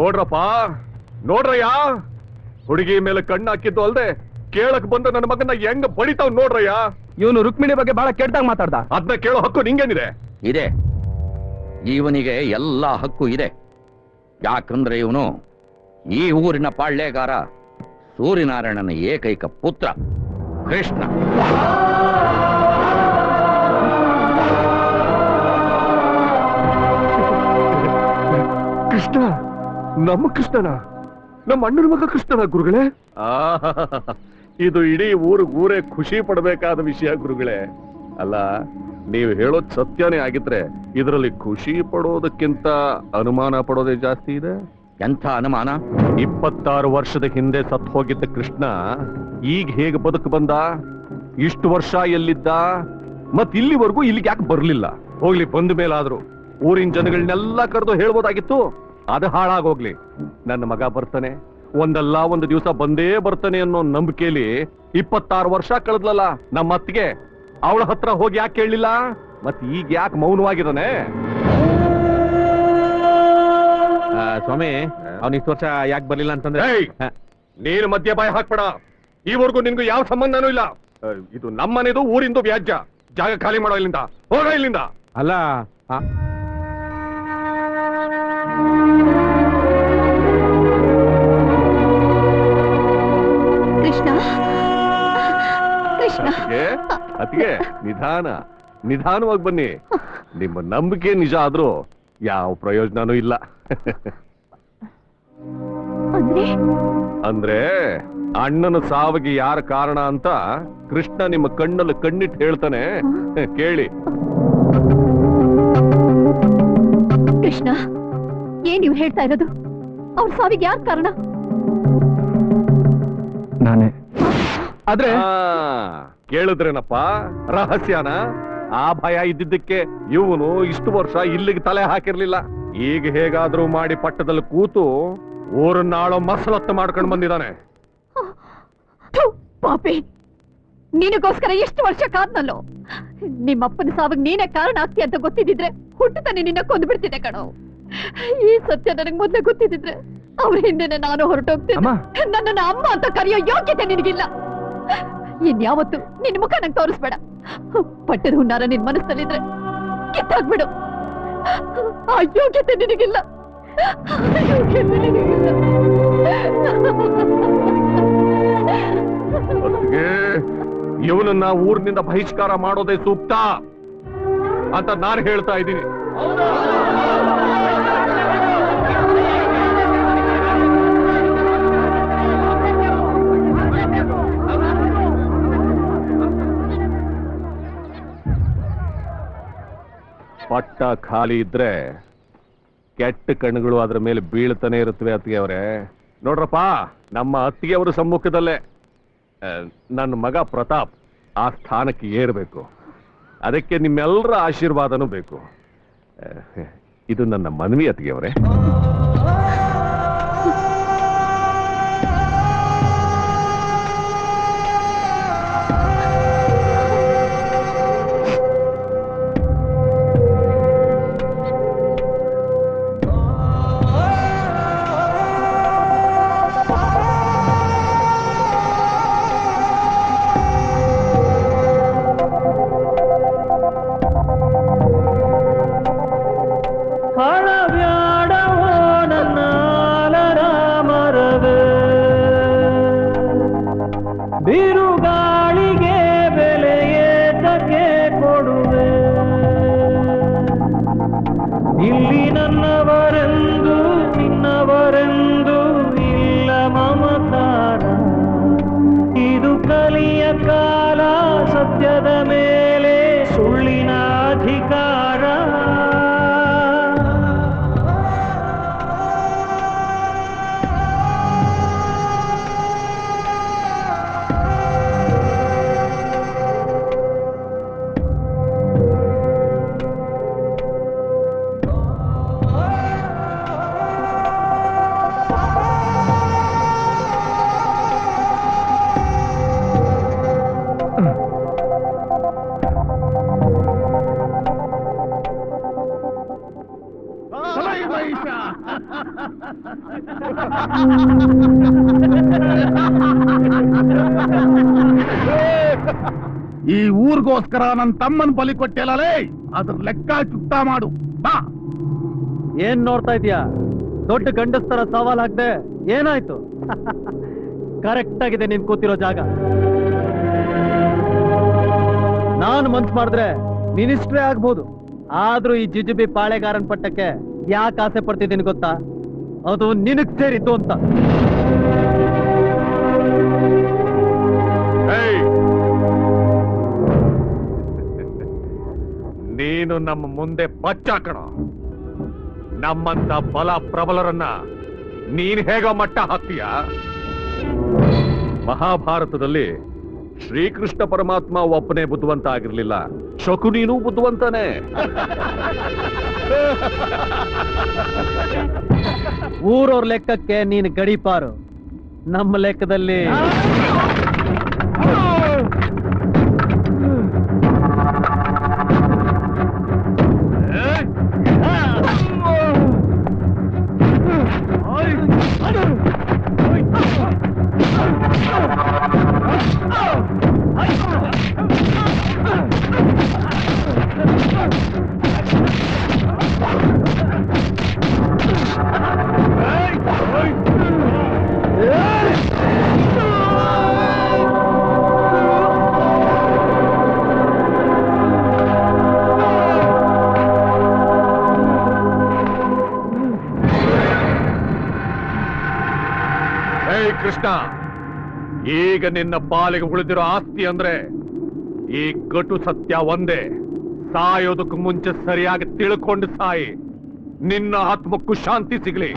ನೋಡ್ರಪ್ಪ, ನೋಡ್ರಯ್ಯ, ಹುಡುಗಿ ಮೇಲೆ ಕಣ್ಣು ಹಾಕಿದ್ದು ಅಲ್ದೆ ಕೇಳಕ್ ಬಂದ ನನ್ನ ಮಗನ ಹೆಂಗ ಬಡಿತಾವ್ ನೋಡ್ರಯ್ಯ. ಇವನು ರುಕ್ಮಿಣಿ ಬಗ್ಗೆ ಬಹಳ ಕೆಟ್ಟದಾಗ ಮಾತಾಡ್ದ. ಅದನ್ನ ಕೇಳೋ ಹಕ್ಕು ನಿಂಗೇನಿದೆ? ಇದೆ, ಇವನಿಗೆ ಎಲ್ಲ ಹಕ್ಕು ಇದೆ. ಯಾಕಂದ್ರೆ ಇವನು ಈ ಊರಿನ ಪಾಳ್ಯಗಾರ ಸೂರ್ಯನಾರಾಯಣನ ಏಕೈಕ ಪುತ್ರ ಕೃಷ್ಣ. ಕೃಷ್ಣ? ನಮ್ಮ ಕೃಷ್ಣನ? ನಮ್ಮ ಅಣ್ಣನ ಮಗ ಕೃಷ್ಣನ ಗುರುಗಳೇ? ಇದು ಇಡೀ ಊರೇ ಖುಷಿ ಪಡಬೇಕಾದ ವಿಷಯ ಗುರುಗಳೇ. ಅಲ್ಲ, ನೀವು ಹೇಳೋದ್ ಸತ್ಯನೇ ಆಗಿದ್ರೆ ಇದರಲ್ಲಿ ಖುಷಿ ಪಡೋದಕ್ಕಿಂತ ಅನುಮಾನ ಪಡೋದೇ ಜಾಸ್ತಿ ಇದೆ. ಎಂಥ ಅನುಮಾನ? 26 ವರ್ಷದ ಹಿಂದೆ ಸತ್ತು ಹೋಗಿದ್ದ ಕೃಷ್ಣ ಈಗ ಹೇಗೆ ಬದುಕು ಬಂದ? ಇಷ್ಟು ವರ್ಷ ಎಲ್ಲಿದ್ದ? ಮತ್ ಇಲ್ಲಿವರೆಗೂ ಇಲ್ಲಿಗೆ ಯಾಕೆ ಬರ್ಲಿಲ್ಲ? ಹೋಗ್ಲಿ, ಬಂದ ಮೇಲಾದ್ರು ಊರಿನ ಜನಗಳನ್ನೆಲ್ಲ ಕರೆದು ಹೇಳ್ಬೋದಾಗಿತ್ತು. ಅದು ಹಾಳಾಗೋಗ್ಲಿ. ನನ್ನ ಮಗ ಬರ್ತಾನೆ, ಒಂದಲ್ಲ ಒಂದು ದಿವಸ ಬಂದೇ ಬರ್ತಾನೆ ಅನ್ನೋ ನಂಬಿಕೆಯಲ್ಲಿ 26 ವರ್ಷ ಕಳೆದ್ಲಲ್ಲ ನಮ್ಮ ಅತ್ತಿಗೆ. ಅವಳ ಹತ್ರ ಹೋಗಿ ಯಾಕೆ ಕೇಳಲಿಲ್ಲ? ಮತ್ ಈಗ ಯಾಕೆ ಮೌನವಾಗಿದ್ದಾನೆ? ಸ್ವಾಮಿ, ಅವ್ನ ಇಷ್ಟು ವರ್ಷ ಯಾಕೆ ಬರ್ಲಿಲ್ಲ ಅಂತಂದ್ರೆ, ನೀನು ಮಧ್ಯ ಬಾಯಿ ಹಾಕ್ಬೇಡ. ಈವರೆಗೂ ನಿನ್ಗೂ ಯಾವ ಸಂಬಂಧನೂ ಇಲ್ಲ. ಇದು ನಮ್ಮನೆದು, ಊರಿಂದು ವ್ಯಾಜ್ಯ. ಜಾಗ ಖಾಲಿ ಮಾಡೋ ಇಲ್ಲಿಂದ, ಹೋಗ ಇಲ್ಲಿಂದ. ಅಲ್ಲ, ಕೃಷ್ಣ, ಕೃಷ್ಣ. ಅತಿಗೆ ನಿಧಾನವಾಗಿ ಬನ್ನಿ. ನಿಮ್ಮ ನಂಬಿಕೆ ನಿಜ ಆದ್ರೂ ಯಾವ ಪ್ರಯೋಜನನೂ ಇಲ್ಲ. ಅಂದ್ರೆ ಅಣ್ಣನ ಸಾವಿಗೆ ಯಾರ ಕಾರಣ ಅಂತ ಕೃಷ್ಣ ನಿಮ್ಮ ಕಣ್ಣಲ್ಲಿ ಕಣ್ಣಿಟ್ಟು ಹೇಳ್ತಾನೆ, ಕೇಳಿ. ಕೃಷ್ಣ, ಏನ್ ನೀವು ಹೇಳ್ತಾ ಇರೋದು? ಅವ್ರ ಸಾವಿಗೆ ಯಾರ ಕಾರಣ? ನಾನೇ. ಆದ್ರೆ ಕೇಳಿದ್ರೇನಪ್ಪ ರಹಸ್ಯನ? ಆ ಭಯ ಇದ್ದಿದ್ದಕ್ಕೆ ಇವನು ಇಷ್ಟು ವರ್ಷ ಇಲ್ಲಿಗೆ ತಲೆ ಹಾಕಿರ್ಲಿಲ್ಲ. ಈಗ ಹೇಗಾದ್ರೂ ಮಾಡಿ ಪಟ್ಟದಲ್ಲಿ ಕೂತು ಊರನ್ನಾಳೋ ಮಸಲತ್ತು ಮಾಡ್ಕೊಂಡು ಬಂದಿದ್ದಾನೆ. ಪಾಪಿ, ನಿನಗೋಸ್ಕರ ಎಷ್ಟು ವರ್ಷ ಕಾದ್ನಲ್ಲೋ. ನಿಮ್ಮಪ್ಪನ ಸಾವಿಗೆ ನೀನೇ ಕಾರಣ ಆಗ್ತೀಯ ಅಂತ ಗೊತ್ತಿದ್ರೆ ಹುಟ್ಟುತ್ತಾನೆ ನಿನ್ನ ಕೊಂದು ಬಿಡ್ತಿದ್ದೆ ಕಣೋ. ಈ ಸತ್ಯ ನನಗೆ ಮೊದಲೇ ಗೊತ್ತಿದ್ರೆ ಅವ್ರ ಹಿಂದೆನೆ ನಾನು ಹೊರಟೋಗ್ತೇನೆ. ನನ್ನನ್ನು ಅಮ್ಮ ಅಂತ ಕರೆಯೋ ಯೋಗ್ಯತೆ ನಿನಗಿಲ್ಲ. ಇನ್ಯಾವತ್ತು ನಿನ್ ಮುಖ ನಂಗೆ ತೋರಿಸ್ಬೇಡ. ಪಟ್ಟದ ಹುನ್ನಾರ ನಿನ್ ಮನಸ್ಸಲ್ಲಿದ್ರೆ ಕಿತ್ತಾಗ್ಬಿಡು. ಆ ಯೋಗ್ಯತೆ ನಿನಗಿಲ್ಲ. ಇವನನ್ನ ಊರಿನಿಂದ ಬಹಿಷ್ಕಾರ ಮಾಡೋದೇ ಸೂಕ್ತ ಅಂತ ನಾನು ಹೇಳ್ತಾ ಇದ್ದೀನಿ. ಪಟ್ಟ ಖಾಲಿ ಇದ್ರೆ ಕೆಟ್ಟ ಕಣ್ಣುಗಳು ಅದ್ರ ಮೇಲೆ ಬೀಳ್ತಾನೆ ಇರುತ್ತವೆ. ಅತ್ತಿಗೆ ಅವರೇ, ನೋಡ್ರಪ್ಪ, ನಮ್ಮ ಅತ್ತಿಗೆ ಅವರ ಸಮ್ಮುಖದಲ್ಲೇ ನನ್ನ ಮಗ ಪ್ರತಾಪ್ ಆ ಸ್ಥಾನಕ್ಕೆ ಏರಬೇಕು. ಅದಕ್ಕೆ ನಿಮ್ಮೆಲ್ಲರ ಆಶೀರ್ವಾದನೂ ಬೇಕು. ಇದು ನನ್ನ ಮನವಿ ಅತ್ತಿಗೆ ಅವರೇ. ಬಿರುಗಾಳಿಗೆ ಬೆಲೆಯೇತಕ್ಕೆ ಕೊಡುವೆ. ಇಲ್ಲಿ ನನ್ನವರೆಂದು ನಿನ್ನವರೆಂದು ಇಲ್ಲ ಮಮಕಾರ. ಇದು ಕಲಿಯ ಕಾಲ, ಸತ್ಯದ ಮೇಲೆ ಸುಳ್ಳಿನ ಅಧಿಕಾರ. ಈ ಊರ್ಗೋಸ್ಕರ ನನ್ನ ತಮ್ಮನ್ ಬಲಿ ಕೊಟ್ಟಿಲ್ಲಲೇ, ಅದ್ರ ಲೆಕ್ಕ ಚುಕ್ತಾ ಮಾಡು ಬಾ. ಏನ್ ನೋಡ್ತಾ ಇದೀಯಾ? ದೊಡ್ಡ ಗಂಡಸ್ತರ ಸವಾಲ್ ಹಾಕ್ದೆ ಏನಾಯ್ತು? ಕರೆಕ್ಟ್ ಆಗಿದೆ ನೀನ್ ಕೂತಿರೋ ಜಾಗ. ನಾನು ಮನ್ಸ್ ಮಾಡಿದ್ರೆ ಮಿನಿಸ್ಟ್ರೇ ಆಗ್ಬೋದು, ಆದ್ರೂ ಈ ಜಿಜುಬಿ ಪಾಳೆಗಾರನ್ ಪಟ್ಟಕ್ಕೆ ಯಾಕೆ ಆಸೆ ಪಡ್ತಿದ್ದೀನಿ ಗೊತ್ತಾ? ಅದು ನಿನಗ್ ಸೇರಿದ್ದು ಅಂತ. ನೀನು ನಮ್ಮ ಮುಂದೆ ಬಚ್ಚಾಕಣ. ನಮ್ಮಂತ ಬಲ ಪ್ರಬಲರನ್ನ ನೀನ್ ಹೇಗ ಮಟ್ಟ ಹಾಕ್ತೀಯ? ಮಹಾಭಾರತದಲ್ಲಿ ಶ್ರೀಕೃಷ್ಣ ಪರಮಾತ್ಮ ಒಬ್ಬನೇ ಬುದ್ಧಿವಂತ ಆಗಿರ್ಲಿಲ್ಲ, ಶಕುನಿನೂ ಬುದ್ಧಿವಂತನೇ. ಊರವ್ರ ಲೆಕ್ಕಕ್ಕೆ ನೀನು ಗಡಿಪಾರು, ನಮ್ಮ ಲೆಕ್ಕದಲ್ಲಿ ಕೃಷ್ಣ, ಈಗ ನಿನ್ನ ಪಾಲಿಗೆ ಉಳಿದಿರೋ ಆಸ್ತಿ ಅಂದ್ರೆ ಈ ಕಟು ಸತ್ಯ ಒಂದೇ. ಸಾಯೋದಕ್ಕೂ ಮುಂಚೆ ಸರಿಯಾಗಿ ತಿಳ್ಕೊಂಡು ಸಾಯಿ, ನಿನ್ನ ಆತ್ಮಕ್ಕೂ ಶಾಂತಿ ಸಿಗ್ಲಿ.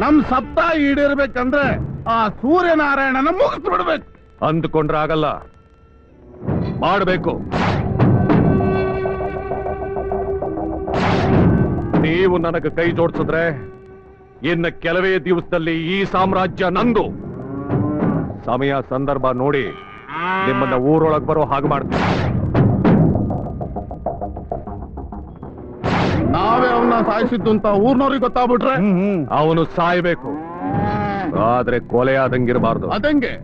ನಮ್ ಸಪ್ತ ಈಡೇರ್ಬೇಕಂದ್ರೆ ಆ ಸೂರ್ಯನಾರಾಯಣನ ಮುಗಿಸ್ ಬಿಡ್ಬೇಕು. ಅಂದ್ಕೊಂಡ್ರೆ ಆಗಲ್ಲ, ಮಾಡಬೇಕು. ನೀವು ನನಗೆ ಕೈ ಜೋಡಿಸಿದ್ರೆ ಇನ್ನು ಕೆಲವೇ ದಿವಸದಲ್ಲಿ ಈ ಸಾಮ್ರಾಜ್ಯ ನಂದು. ಸಮಯ ಸಂದರ್ಭ ನೋಡಿ ನಿಮ್ಮನ್ನ ಊರೊಳಗೆ ಬರೋ ಹಾಗೆ ಮಾಡ್ತೀನಿ. ನಾವೇ ಅವನ್ನ ಸಾಯಿಸಿದ್ದು ಅಂತ ಊರ್ನವ್ರಿಗೆ ಗೊತ್ತಾಗ್ಬಿಟ್ರೆ ಅವನು ಸಾಯ್ಬೇಕು, ಆದ್ರೆ ಕೊಲೆ ಆದಂಗಿರಬಾರ್ದು. ಅದಂಗೆ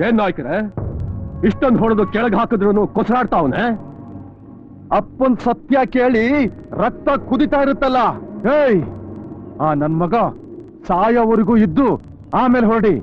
ಏನ್ ನಾಯ್ಕರೆ, ಇಷ್ಟೊಂದು ಹೊಡೆದು ಕೆಳಗೆ ಹಾಕಿದ್ರು ಕೊಸರಾಡ್ತಾವನೆ. ಅಪ್ಪನ್ ಸತ್ಯ ಕೇಳಿ ರಕ್ತ ಕುದಿತಾ ಇರುತ್ತಲ್ಲ. ಏಯ್, ಆ ನನ್ ಮಗ ಸಾಯೋವರೆಗೂ ಇದ್ದು ಆಮೇಲೆ ಹೊರಡಿ.